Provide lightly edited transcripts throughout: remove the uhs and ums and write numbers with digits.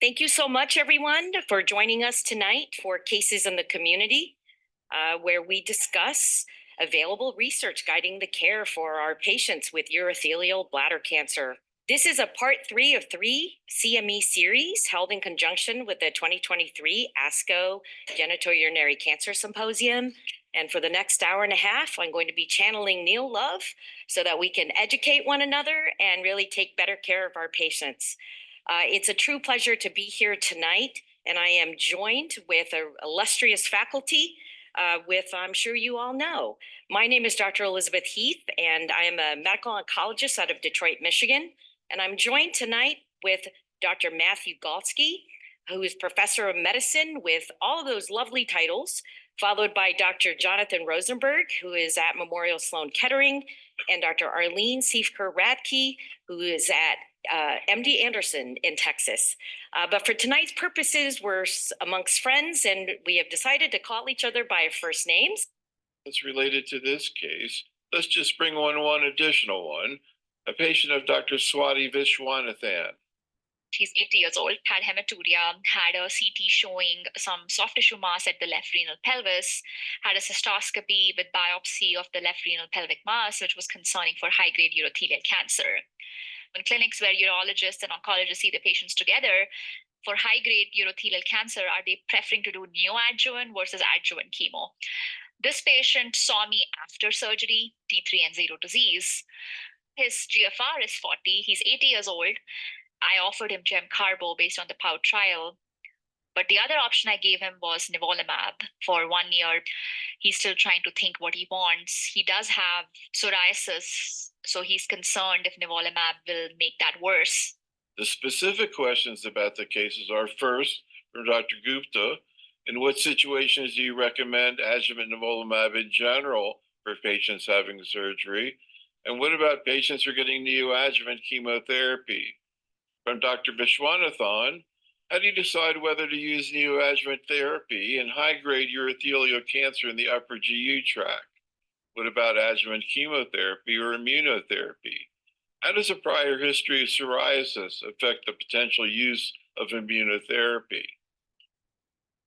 Thank you so much, everyone, for joining us tonight for Cases in the Community, where we discuss available research guiding the care for our patients with urothelial bladder cancer. This is a part 3 of 3 CME series held in conjunction with the 2023 ASCO Genitourinary Cancer Symposium. And for the next hour and a half, I'm going to be channeling Neil Love so that we can educate one another and really take better care of our patients. It's a true pleasure to be here tonight, and I am joined with an illustrious faculty I'm sure you all know. My name is Dr. Elizabeth Heath, and I am a medical oncologist out of Detroit, Michigan. And I'm joined tonight with Dr. Matthew Galsky, who is professor of medicine with all of those lovely titles, followed by Dr. Jonathan Rosenberg, who is at Memorial Sloan Kettering, and Dr. Arlene Siefker-Radke, who is at MD Anderson in Texas. But for tonight's purposes, we're amongst friends, and we have decided to call each other by our first names. It's related to this case. Let's just bring one additional one. A patient of Dr. Swati Vishwanathan. She's 80 years old, had hematuria, had a CT showing some soft tissue mass at the left renal pelvis, had a cystoscopy with biopsy of the left renal pelvic mass, which was concerning for high-grade urothelial cancer. In clinics where urologists and oncologists see the patients together, for high-grade urothelial cancer, are they preferring to do neoadjuvant versus adjuvant chemo? This patient saw me after surgery, T3 and 0 disease. His GFR is 40, he's 80 years old. I offered him gem-carbo based on the POUT trial. But the other option I gave him was nivolumab for 1 year. He's still trying to think what he wants. He does have psoriasis, so he's concerned if nivolumab will make that worse. The specific questions about the cases are first from Dr. Gupta. In what situations do you recommend adjuvant nivolumab in general for patients having surgery? And what about patients who are getting neoadjuvant chemotherapy? From Dr. Vishwanathan, how do you decide whether to use neoadjuvant therapy in high-grade urothelial cancer in the upper GU tract? What about adjuvant chemotherapy or immunotherapy? How does a prior history of psoriasis affect the potential use of immunotherapy?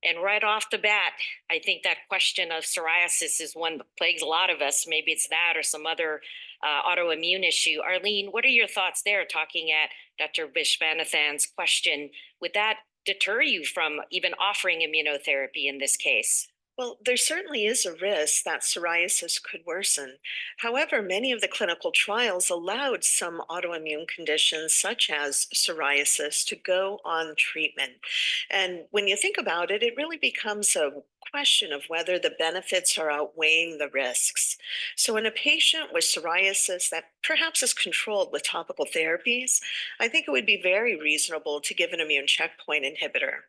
And right off the bat, I think that question of psoriasis is one that plagues a lot of us. Maybe it's that or some other autoimmune issue. Arlene, what are your thoughts there, talking at Dr. Vishwanathan's question? Would that deter you from even offering immunotherapy in this case? Well, there certainly is a risk that psoriasis could worsen. However, many of the clinical trials allowed some autoimmune conditions, such as psoriasis, to go on treatment. And when you think about it, it really becomes a question of whether the benefits are outweighing the risks. So in a patient with psoriasis that perhaps is controlled with topical therapies, I think it would be very reasonable to give an immune checkpoint inhibitor.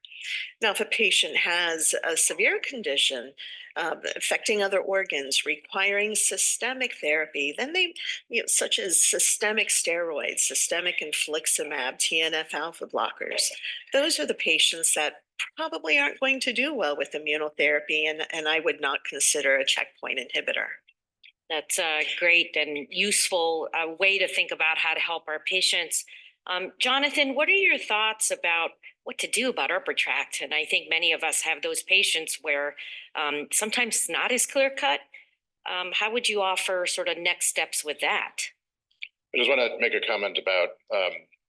Now, if a patient has a severe condition affecting other organs, requiring systemic therapy, then such as systemic steroids, systemic infliximab, TNF alpha blockers, those are the patients that probably aren't going to do well with immunotherapy, and I would not consider a checkpoint inhibitor. That's a great and useful way to think about how to help our patients. Jonathan, what are your thoughts about what to do about upper tract? And I think many of us have those patients where sometimes it's not as clear cut. How would you offer sort of next steps with that? I just want to make a comment about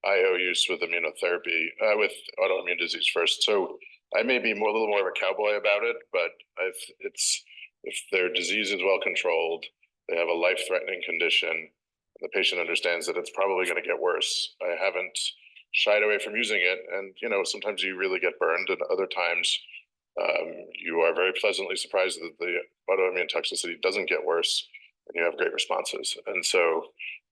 IO use with immunotherapy, with autoimmune disease first. So I may be a little more of a cowboy about it, but if their disease is well controlled, they have a life-threatening condition, the patient understands that it's probably going to get worse. I haven't shied away from using it. And, sometimes you really get burned, and other times you are very pleasantly surprised that the autoimmune toxicity doesn't get worse, and you have great responses. And so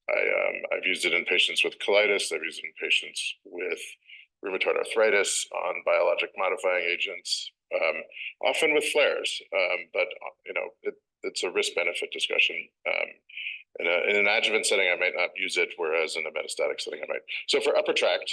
I've used it in patients with colitis. I've used it in patients with rheumatoid arthritis on biologic modifying agents, often with flares. But, it's a risk-benefit discussion. In an adjuvant setting, I might not use it, whereas in a metastatic setting, I might. So for upper tract,